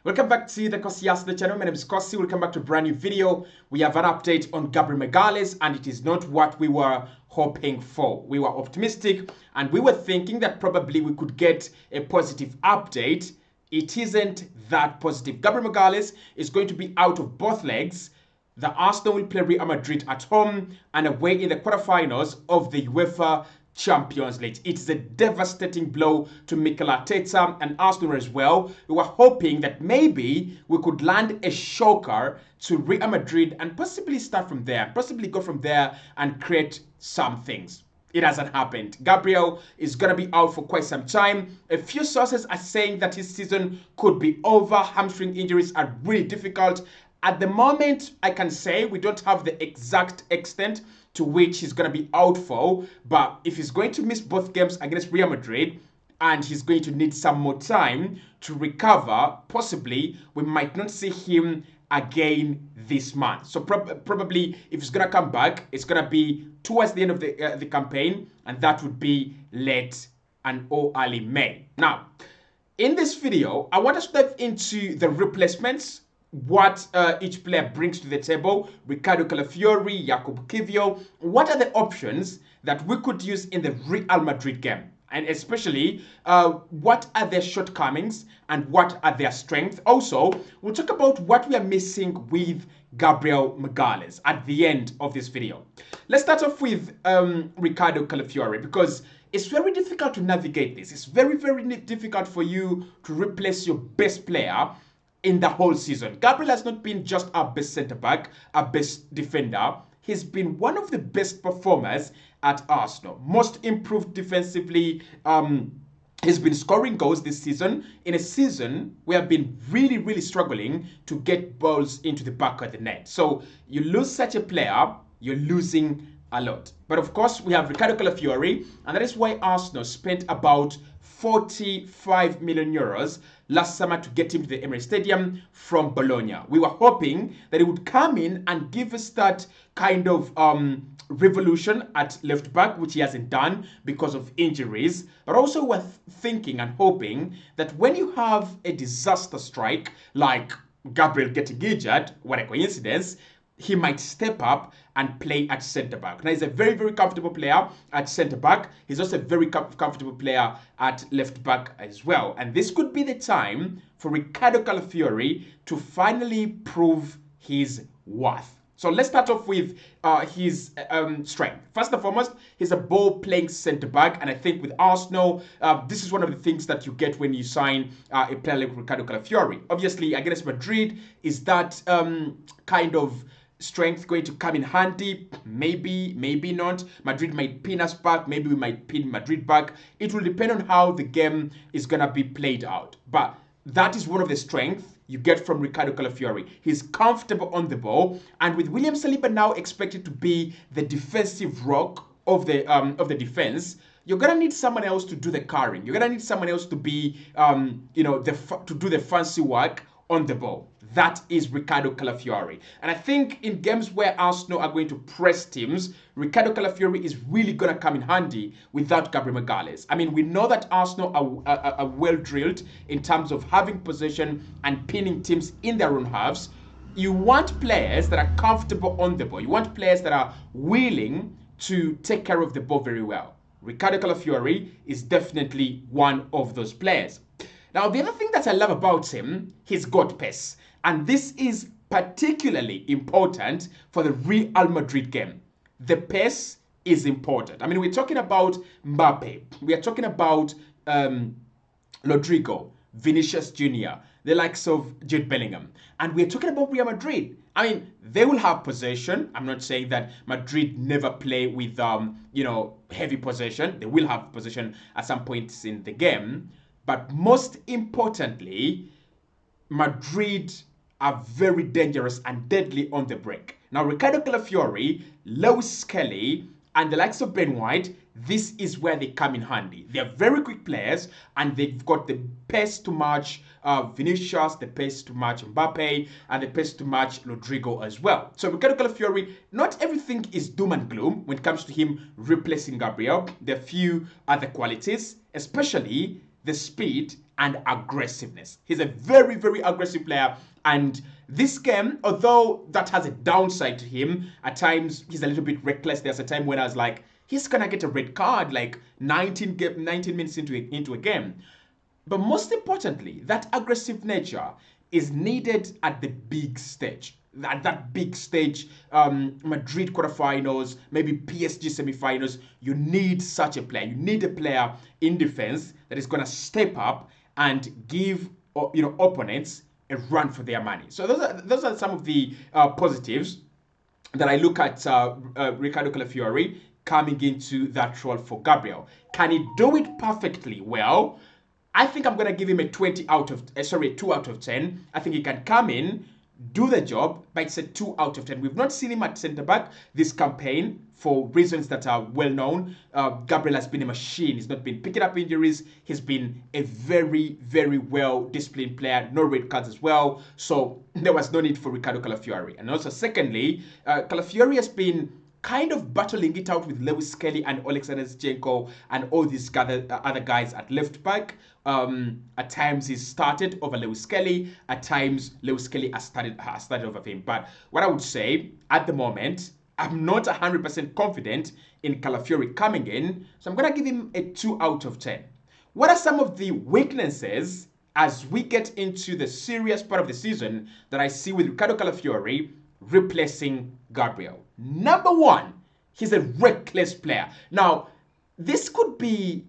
Welcome back to the Kosias channel. My name is Kosi. Welcome back to a brand new video. We have an update on Gabriel Magalhaes, and it is not what we were hoping for. We were optimistic and we were thinking that probably we could get a positive update. It isn't that positive. Gabriel Magalhaes is going to be out of both legs. The Arsenal will play Real Madrid at home and away in the quarterfinals of the UEFA Champions League. It's a devastating blow to Mikel Arteta and Arsenal as well. We were hoping that maybe we could land a shocker to Real Madrid and possibly start from there, possibly go from there and create some things. It hasn't happened. Gabriel is going to be out for quite some time. A few sources are saying that his season could be over. Hamstring injuries are really difficult. At the moment, I can say we don't have the exact extent to which he's going to be out for, but if he's going to miss both games against Real Madrid and he's going to need some more time to recover, possibly we might not see him again this month. So probably if he's going to come back, it's going to be towards the end of the campaign, and that would be late and or early May. Now, in this video, I want to step into the replacements, what each player brings to the table. Riccardo, Calafiori, Jakub, Kiwior. What are the options that we could use in the Real Madrid game? And especially, what are their shortcomings and what are their strengths? Also, we'll talk about what we are missing with Gabriel Magalhaes at the end of this video. Let's start off with Riccardo Calafiori, because it's very difficult to navigate this. It's very, very difficult for you to replace your best player in the whole season. Gabriel has not been just our best centre-back, our best defender. He's been one of the best performers at Arsenal. Most improved defensively. He's been scoring goals this season in a season we have been really, really struggling to get balls into the back of the net. So you lose such a player, you're losing a lot. But of course, we have Riccardo Calafiori, and that is why Arsenal spent about 45 million euros last summer to get him to the Emirates Stadium from Bologna. We were hoping that he would come in and give us that kind of revolution at left back, which he hasn't done because of injuries. But also we're thinking and hoping that when you have a disaster strike like Gabriel getting injured, what a coincidence, he might step up and play at centre-back. Now, he's a very, very comfortable player at centre-back. He's also a very comfortable player at left-back as well. And this could be the time for Riccardo Calafiori to finally prove his worth. So let's start off with his strength. First and foremost, he's a ball-playing centre-back, and I think with Arsenal, this is one of the things that you get when you sign a player like Riccardo Calafiori. Obviously, against Madrid, is that kind of strength going to come in handy? Maybe, maybe not. Madrid might pin us back. Maybe we might pin Madrid back. It will depend on how the game is going to be played out. But that is one of the strengths you get from Riccardo Calafiori. He's comfortable on the ball. And with William Saliba now expected to be the defensive rock of the defense, you're gonna need someone else to do the carrying. You're gonna need someone else to be, to do the fancy work on the ball. That is Riccardo Calafiori. And I think in games where Arsenal are going to press teams, Riccardo Calafiori is really going to come in handy without Gabriel Magalhaes. I mean, we know that Arsenal are well drilled in terms of having possession and pinning teams in their own halves. You want players that are comfortable on the ball. You want players that are willing to take care of the ball very well. Riccardo Calafiori is definitely one of those players. Now, the other thing that I love about him, he's got pace. And this is particularly important for the Real Madrid game. The pace is important. I mean, we're talking about Mbappe. We are talking about Rodrigo, Vinicius Jr., the likes of Jude Bellingham. And we're talking about Real Madrid. I mean, they will have possession. I'm not saying that Madrid never play with, heavy possession. They will have possession at some points in the game. But most importantly, Madrid are very dangerous and deadly on the break. Now, Riccardo Calafiori, Lewis Kelly, and the likes of Ben White, this is where they come in handy. They're very quick players, and they've got the pace to match Vinicius, the pace to match Mbappe, and the pace to match Rodrigo as well. So Riccardo Calafiori, not everything is doom and gloom when it comes to him replacing Gabriel. There are few other qualities, especially the speed and aggressiveness. He's a very, very aggressive player. And this game, although that has a downside to him, at times he's a little bit reckless. There's a time when I was like, he's gonna get a red card like 19 minutes into a game. But most importantly, that aggressive nature is needed at the big stage. At that big stage, Madrid quarterfinals, maybe PSG semifinals, you need such a player. You need a player in defense that is going to step up and give opponents a run for their money. So those are some of the positives that I look at Riccardo Calafiori coming into that role for Gabriel. Can he do it perfectly? Well, I think I'm going to give him a 2 out of 10. I think he can come in, do the job, but it's a 2 out of 10. We've not seen him at centre back this campaign for reasons that are well known. Gabriel has been a machine. He's not been picking up injuries. He's been a very, very well disciplined player. No red cards as well. So there was no need for Riccardo Calafiori. And also, secondly, Calafiori has been kind of battling it out with Lewis Kelly and Alexander Zinchenko and all these other guys at left back. At times he's started over Lewis Kelly. At times Lewis Kelly has started over him. But what I would say at the moment, I'm not 100% confident in Calafiori coming in. So I'm going to give him a 2 out of 10. What are some of the weaknesses as we get into the serious part of the season that I see with Riccardo Calafiori replacing Gabriel? Number one, he's a reckless player. Now, this could be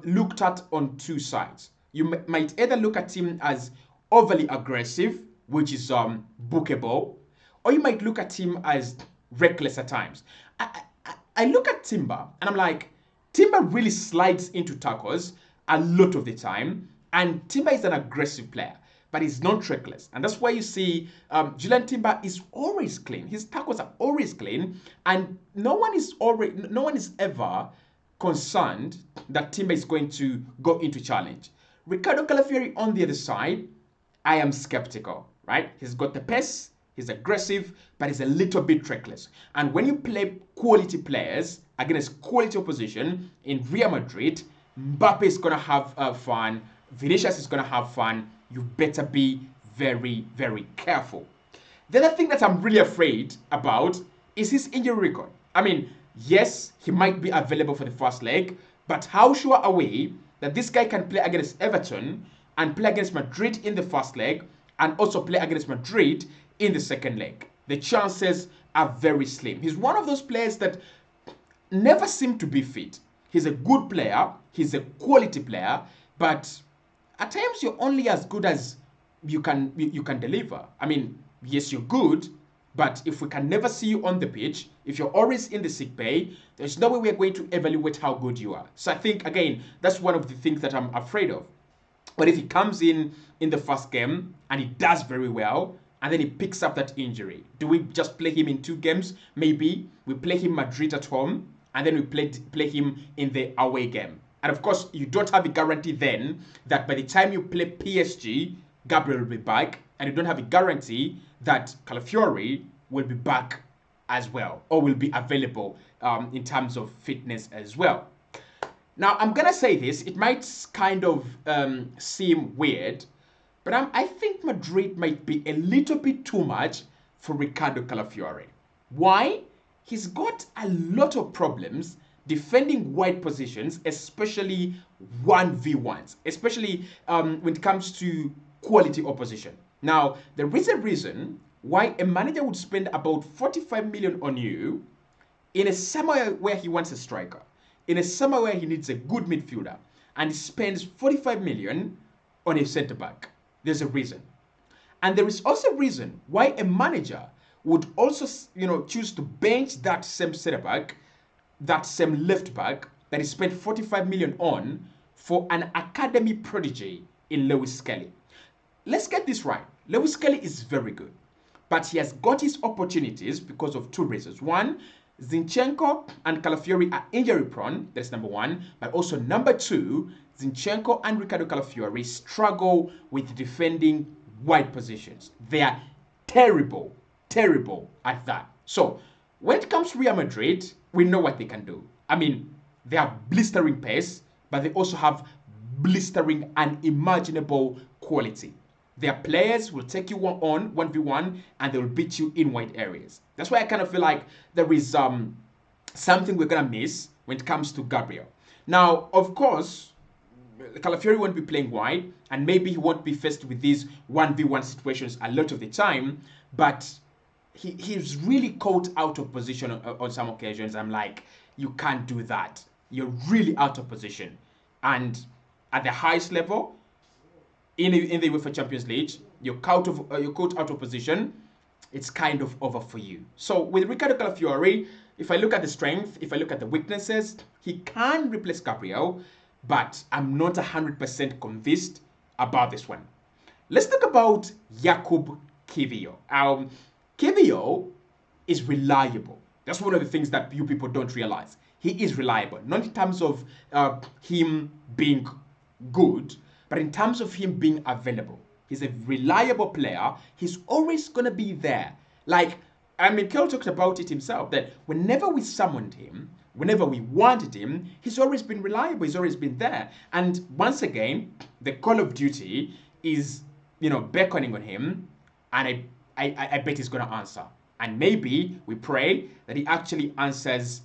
looked at on two sides. You might either look at him as overly aggressive, which is bookable, or you might look at him as reckless at times. I look at Timber and I'm like, Timber really slides into tackles a lot of the time, and Timber is an aggressive player, but he's not reckless. And that's why you see Julian Timber is always clean. His tackles are always clean, and no one is ever concerned that Timber is going to go into challenge. Riccardo Calafiori on the other side, I am skeptical, right? He's got the pace, he's aggressive, but he's a little bit reckless. And when you play quality players against quality opposition in Real Madrid, Mbappe is going to have fun, Vinicius is going to have fun. You better be very, very careful. The other thing that I'm really afraid about is his injury record. I mean, yes, he might be available for the first leg, but how sure are we that this guy can play against Everton and play against Madrid in the first leg and also play against Madrid in the second leg? The chances are very slim. He's one of those players that never seem to be fit. He's a good player, he's a quality player, but at times you're only as good as you can deliver. I mean, yes, you're good, but if we can never see you on the pitch, if you're always in the sick bay, there's no way we're going to evaluate how good you are. So I think, again, that's one of the things that I'm afraid of. But if he comes in the first game and he does very well, and then he picks up that injury, do we just play him in 2 games? Maybe we play him Madrid at home, and then we play him in the away game. And of course, you don't have a guarantee then that by the time you play PSG, Gabriel will be back, and you don't have a guarantee that Calafiori will be back as well, or will be available in terms of fitness as well. Now, I'm going to say this, it might kind of seem weird, but I think Madrid might be a little bit too much for Riccardo Calafiori. Why? He's got a lot of problems defending wide positions, especially 1v1s, especially when it comes to quality opposition. Now, there is a reason why a manager would spend about 45 million on you in a summer where he wants a striker, in a summer where he needs a good midfielder, and he spends 45 million on a centre back. There's a reason. And there is also a reason why a manager would also, choose to bench that same centre back, that same left back that he spent 45 million on for an academy prodigy in Lewis Kelly. Let's get this right. Lewis Kelly is very good, but he has got his opportunities because of 2 reasons. One, Zinchenko and Calafiori are injury prone. That's number 1. But also number 2, Zinchenko and Riccardo Calafiori struggle with defending wide positions. They are terrible at that. So when it comes to Real Madrid, we know what they can do. I mean, they have blistering pace, but they also have blistering, unimaginable quality. Their players will take you on 1v1 and they will beat you in wide areas. That's why I kind of feel like there is something we're going to miss when it comes to Gabriel. Now, of course, Calafiori won't be playing wide, and maybe he won't be faced with these 1v1 situations a lot of the time, but he's really caught out of position on some occasions. I'm like, you can't do that. You're really out of position. And at the highest level, in the UEFA Champions League, you're caught out of position. It's kind of over for you. So with Riccardo Calafiori, if I look at the strength, if I look at the weaknesses, he can replace Gabriel, but I'm not 100% convinced about this one. Let's talk about Jakub Kiwior. Kiwior is reliable. That's one of the things that you people don't realize. He is reliable, not in terms of him being good, but in terms of him being available. He's a reliable player. He's always going to be there. Like, I mean, Kel talked about it himself, that whenever we summoned him, whenever we wanted him, he's always been reliable. He's always been there. And once again, the Call of Duty is, beckoning on him, and I bet he's going to answer. And maybe we pray that he actually answers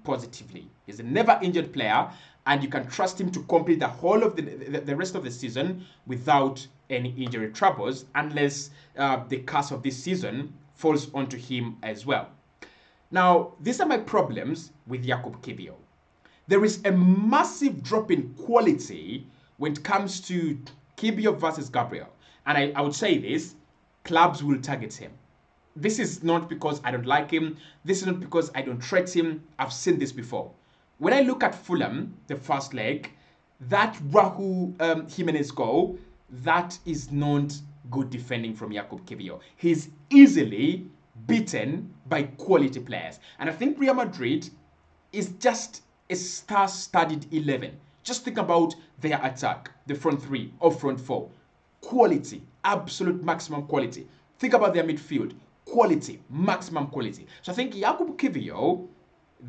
positively. He's a never injured player, and you can trust him to complete the whole of the rest of the season without any injury troubles, unless the curse of this season falls onto him as well. Now, these are my problems with Jakub Kiwior. There is a massive drop in quality when it comes to Kiwior versus Gabriel. And I would say this, clubs will target him. This is not because I don't like him. This is not because I don't trust him. I've seen this before. When I look at Fulham, the first leg, that Raul Jimenez goal, that is not good defending from Jakub Kiwior. He's easily beaten by quality players. And I think Real Madrid is just a star-studded 11. Just think about their attack, the front three or front four. Quality, absolute maximum quality. Think about their midfield. Quality, maximum quality. So I think Jakub Kiwior,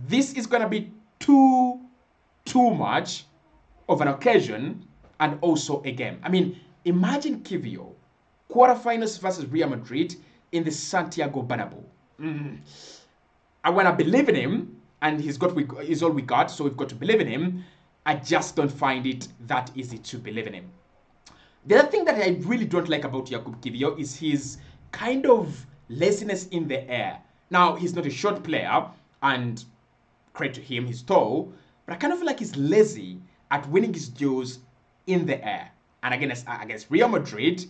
this is going to be too much of an occasion and also a game. I mean, imagine Kiwior, quarterfinals versus Real Madrid in the Santiago Bernabeu. I want to believe in him, and he's all we got, so we've got to believe in him. I just don't find it that easy to believe in him. The other thing that I really don't like about Jakub Kiwior is his kind of laziness in the air. Now, he's not a short player, and credit to him, he's tall, but I kind of feel like he's lazy at winning his duels in the air. And against Real Madrid,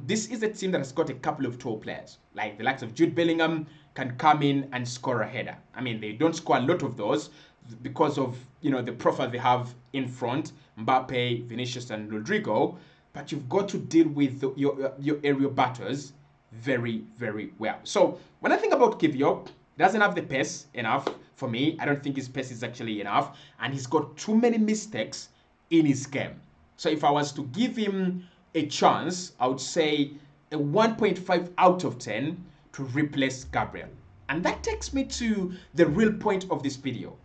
this is a team that has got a couple of tall players, like the likes of Jude Bellingham can come in and score a header. I mean, they don't score a lot of those because of the profile they have in front, Mbappe, Vinicius, and Rodrigo. But you've got to deal with your aerial batters very, very well. So when I think about Kiwior, he doesn't have the pace enough for me. I don't think his pace is actually enough, and he's got too many mistakes in his game. So if I was to give him a chance, I would say a 1.5 out of 10 to replace Gabriel. And that takes me to the real point of this video.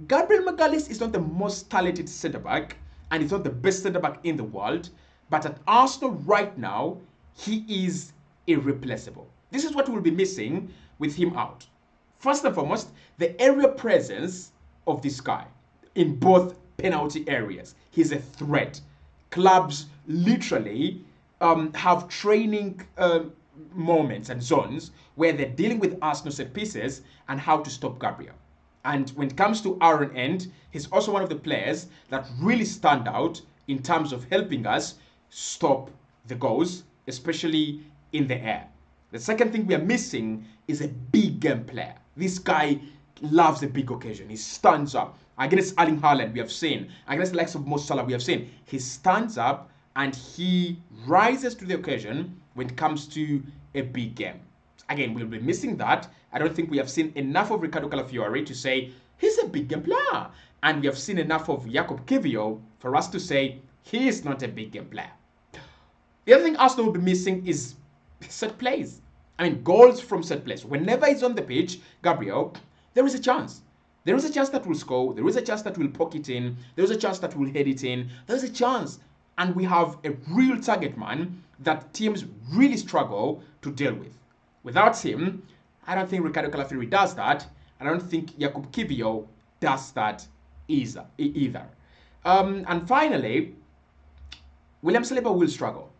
Gabriel Magalhaes is not the most talented centre-back, and he's not the best centre-back in the world, but at Arsenal right now, he is irreplaceable. This is what we'll be missing with him out. First and foremost, the aerial presence of this guy in both penalty areas. He's a threat. Clubs literally have training moments and zones where they're dealing with Arsenal set pieces and how to stop Gabriel. And when it comes to our end, he's also one of the players that really stand out in terms of helping us stop the goals, especially in the air. The second thing we are missing is a big game player. This guy loves a big occasion. He stands up. Against Erling Haaland, we have seen. Against the likes of Mo Salah, we have seen. He stands up and he rises to the occasion when it comes to a big game. Again, we'll be missing that. I don't think we have seen enough of Riccardo Calafiori to say he's a big game player. And we have seen enough of Jakub Kiwior for us to say he is not a big game player. The other thing Arsenal will be missing is set plays. I mean, goals from set plays. Whenever he's on the pitch, Gabriel, there is a chance. There is a chance that we'll score. There is a chance that we'll poke it in. There is a chance that we'll head it in. There's a chance. And we have a real target man that teams really struggle to deal with. Without him, I don't think Riccardo Calafiori does that. I don't think Jakub Kiwior does that either. And finally, William Saliba will struggle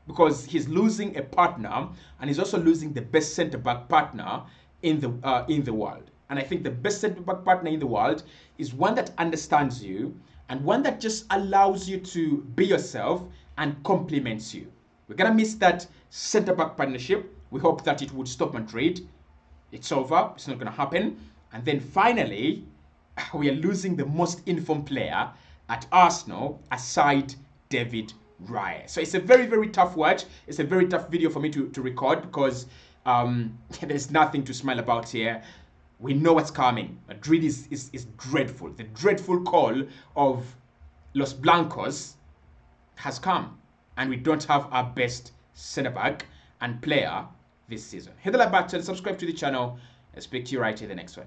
because he's losing a partner and he's also losing the best centre-back partner in the world. And I think the best centre-back partner in the world is one that understands you and one that just allows you to be yourself and compliments you. We're going to miss that centre-back partnership. We hope that it would stop Madrid. It's over. It's not going to happen. And then finally, we are losing the most informed player at Arsenal aside David Raya. So it's a very, very tough watch. It's a very tough video for me to record because there's nothing to smile about here. We know what's coming. Madrid is dreadful. The dreadful call of Los Blancos has come. And we don't have our best centre-back and player this season. Hit the like button, subscribe to the channel, and speak to you right in the next one.